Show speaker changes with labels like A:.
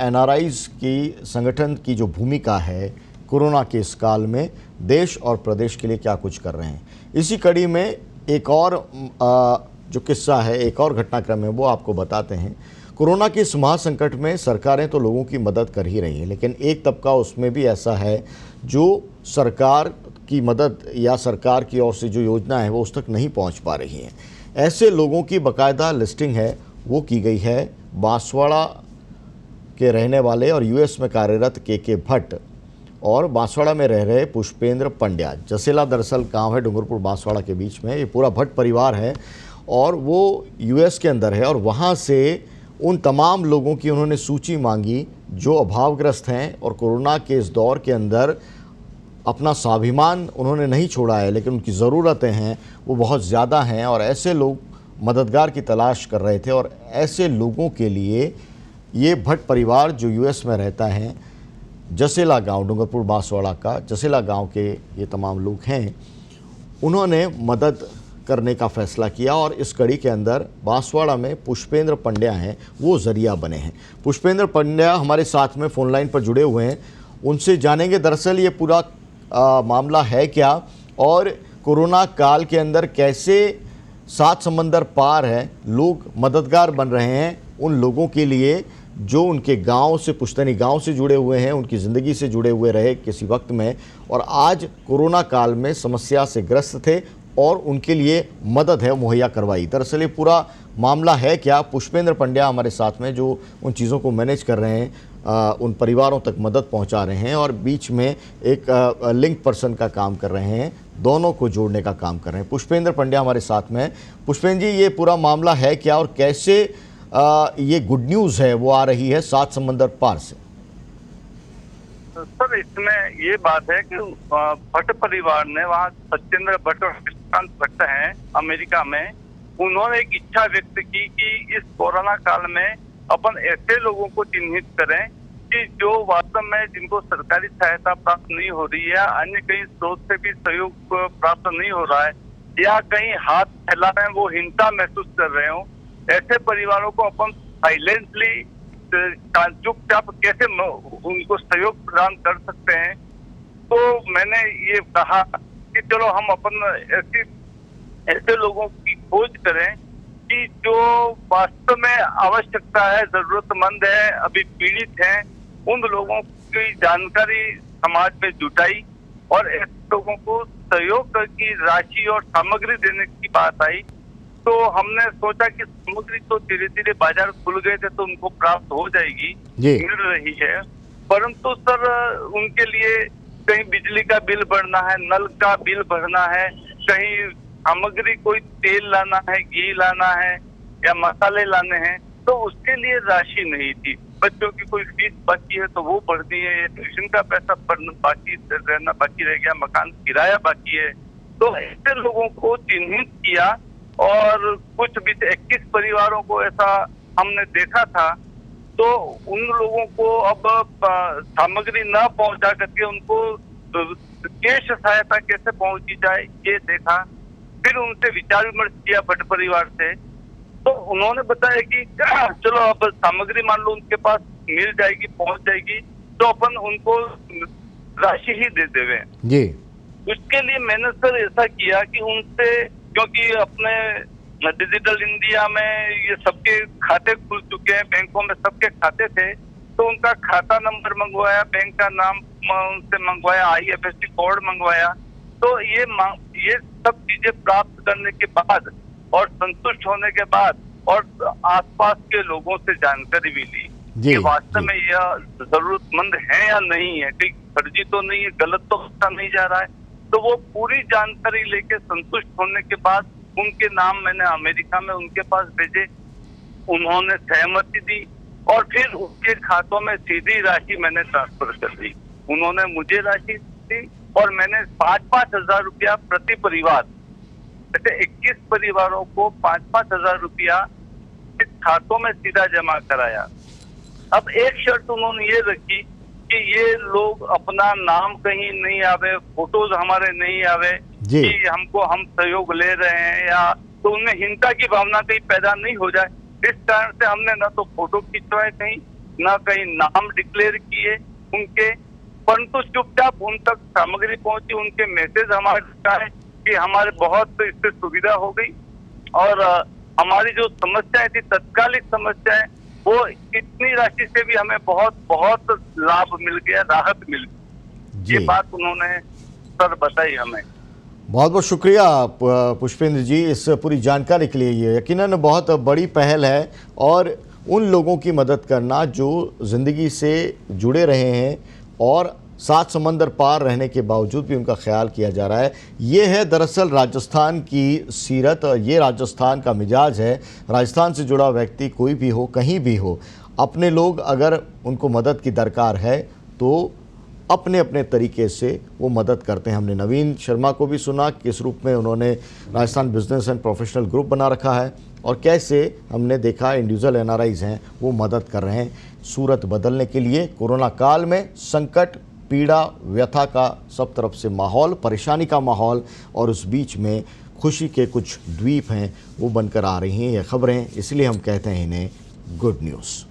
A: NRIs की संगठन की जो भूमिका है कोरोना के इस काल में देश और प्रदेश के लिए क्या कुछ कर रहे हैं। इसी कड़ी में एक और जो किस्सा है, एक और घटनाक्रम है, वो आपको बताते हैं। कोरोना के इस महासंकट में सरकारें तो लोगों की मदद कर ही रही हैं, लेकिन एक तबका उसमें भी ऐसा है जो सरकार की मदद या सरकार की ओर से जो योजना है वो उस तक नहीं पहुंच पा रही हैं। ऐसे लोगों की बाकायदा लिस्टिंग है वो की गई है। बांसवाड़ा के रहने वाले और यूएस में कार्यरत के भट्ट और बांसवाड़ा में रह रहे पुष्पेंद्र पंड्या, जसेला दरअसल गांव है डूंगरपुर बांसवाड़ा के बीच में। ये पूरा भट्ट परिवार है और वो यूएस के अंदर है और वहाँ से उन तमाम लोगों की उन्होंने सूची मांगी जो अभावग्रस्त हैं और कोरोना के इस दौर के अंदर अपना स्वाभिमान उन्होंने नहीं छोड़ा है, लेकिन उनकी ज़रूरतें हैं वो बहुत ज़्यादा हैं और ऐसे लोग मददगार की तलाश कर रहे थे। और ऐसे लोगों के लिए ये भट्ट परिवार जो यूएस में रहता है, जसेला गांव, डूंगरपुर बांसवाड़ा का जसेला गांव के ये तमाम लोग हैं, उन्होंने मदद करने का फैसला किया और इस कड़ी के अंदर बांसवाड़ा में पुष्पेंद्र पंड्या हैं, वो ज़रिया बने हैं। पुष्पेंद्र पंड्या हमारे साथ में फ़ोन लाइन पर जुड़े हुए हैं, उनसे जानेंगे दरअसल ये पूरा मामला है क्या और कोरोना काल के अंदर कैसे 7 समंदर पार है लोग मददगार बन रहे हैं उन लोगों के लिए जो उनके गांव से, पुश्तैनी गांव से जुड़े हुए हैं, उनकी ज़िंदगी से जुड़े हुए रहे किसी वक्त में और आज कोरोना काल में समस्या से ग्रस्त थे और उनके लिए मदद है मुहैया करवाई। दरअसल ये पूरा मामला है क्या? पुष्पेंद्र पंड्या हमारे साथ में जो उन चीज़ों को मैनेज कर रहे हैं, उन परिवारों तक मदद पहुंचा रहे हैं और बीच में एक लिंक पर्सन का काम कर रहे हैं, दोनों को जोड़ने का काम कर रहे हैं। पुष्पेंद्र पंड्या हमारे साथ में। पुष्पेंद्र जी, ये पूरा मामला है क्या और कैसे ये गुड न्यूज़ है वो आ रही है 7 समंदर पार से?
B: सर, इसमें ये बात है कि भट्ट परिवार ने, वहाँ सत्येंद्र भट्ट और श्रीकांत भट्ट हैं अमेरिका में, उन्होंने एक इच्छा व्यक्त की कि इस कोरोना काल में अपन ऐसे लोगों को चिन्हित करें कि जो वास्तव में जिनको सरकारी सहायता प्राप्त नहीं हो रही है, अन्य कहीं स्रोत से भी सहयोग प्राप्त नहीं हो रहा है या कहीं हाथ फैला रहे हैं, वो हीनता महसूस कर रहे हो, ऐसे परिवारों को अपन साइलेंटली चुपचाप कैसे उनको सहयोग प्रदान कर सकते हैं। तो मैंने ये कहा कि चलो हम अपन ऐसे लोगों की खोज करें कि जो वास्तव में आवश्यकता है, जरूरतमंद है, अभी पीड़ित हैं, उन लोगों की जानकारी समाज में जुटाई और ऐसे लोगों को सहयोग की राशि और सामग्री देने की बात आई। तो हमने सोचा कि सामग्री तो धीरे धीरे बाजार खुल गए थे तो उनको प्राप्त हो जाएगी, मिल रही है, परंतु सर उनके लिए कहीं बिजली का बिल भरना है, नल का बिल भरना है, कहीं सामग्री कोई तेल लाना है, घी लाना है या मसाले लाने हैं, तो उसके लिए राशि नहीं थी। बच्चों की कोई फीस बाकी है तो वो भरनी है, ट्यूशन का पैसा बाकी रहना बाकी रह गया, मकान किराया बाकी है। तो ऐसे लोगों को चिन्हित किया और कुछ भी 21 परिवारों को ऐसा हमने देखा था। तो उन लोगों को अब सामग्री न पहुंचा करके उनको कैश सहायता कैसे पहुंची जाए ये देखा। फिर उनसे विचार विमर्श किया भट्ट परिवार से, तो उन्होंने बताया कि चलो अब सामग्री मान लो उनके पास मिल जाएगी, पहुंच जाएगी, तो अपन उनको राशि ही दे देवे जी। उसके लिए मैंने सर ऐसा किया कि उनसे, क्योंकि अपने डिजिटल इंडिया में ये सबके खाते खुल चुके हैं, बैंकों में सबके खाते थे, तो उनका खाता नंबर मंगवाया, बैंक का नाम उनसे मंगवाया, IFSC कोड मंगवाया। तो ये सब चीजें प्राप्त करने के बाद और संतुष्ट होने के बाद और आसपास के लोगों से जानकारी भी ली कि वास्तव में यह जरूरतमंद है या नहीं है, कहीं फर्जी तो नहीं है, गलत तो होता नहीं जा रहा है। तो वो पूरी जानकारी लेके संतुष्ट होने के बाद उनके नाम मैंने अमेरिका में उनके पास भेजे, उन्होंने सहमति दी और फिर उनके खातों में सीधी राशि मैंने ट्रांसफर कर दी। उन्होंने मुझे राशि दी और मैंने 5-5 हजार रुपया प्रति परिवार, जैसे 21 परिवारों को 5-5 हजार रुपया इस खातों में सीधा जमा कराया। अब एक शर्त उन्होंने ये रखी कि ये लोग अपना नाम कहीं नहीं आवे, फोटोज हमारे नहीं आवे कि हम सहयोग ले रहे हैं, या तो उनमें हिंसा की भावना कहीं पैदा नहीं हो जाए। इस कारण से हमने न तो फोटो खिंचवाए कहीं, न कहीं नाम डिक्लेयर किए उनके, परंतु चुपचाप उन तक सामग्री पहुंची, उनके मैसेज हमारे तक आए कि हमारे बहुत इससे सुविधा हो गई और हमारी जो समस्याएं थी, तत्कालिक समस्याएं, वो इतनी राशि से भी हमें बहुत बहुत लाभ मिल गया, राहत मिल गई।
A: जी।
B: ये बात उन्होंने सर बताई हमें।
A: बहुत बहुत शुक्रिया पुष्पेंद्र जी इस पूरी जानकारी के लिए। ये यकीनन बहुत बड़ी पहल है और उन लोगों की मदद करना जो ज़िंदगी से जुड़े रहे हैं और सात समंदर पार रहने के बावजूद भी उनका ख्याल किया जा रहा है। ये है दरअसल राजस्थान की सीरत, ये राजस्थान का मिजाज है। राजस्थान से जुड़ा व्यक्ति कोई भी हो, कहीं भी हो, अपने लोग अगर उनको मदद की दरकार है तो अपने अपने तरीके से वो मदद करते हैं। हमने नवीन शर्मा को भी सुना किस रूप में उन्होंने Rajasthan business and professional group बना रखा है और कैसे हमने देखा इंडिविजुअल एनआरआईज हैं वो मदद कर रहे हैं सूरत बदलने के लिए। कोरोना काल में संकट, पीड़ा, व्यथा का सब तरफ से माहौल, परेशानी का माहौल और उस बीच में खुशी के कुछ द्वीप हैं वो बनकर आ रही हैं ये खबरें, इसलिए हम कहते हैं इन्हें गुड न्यूज़।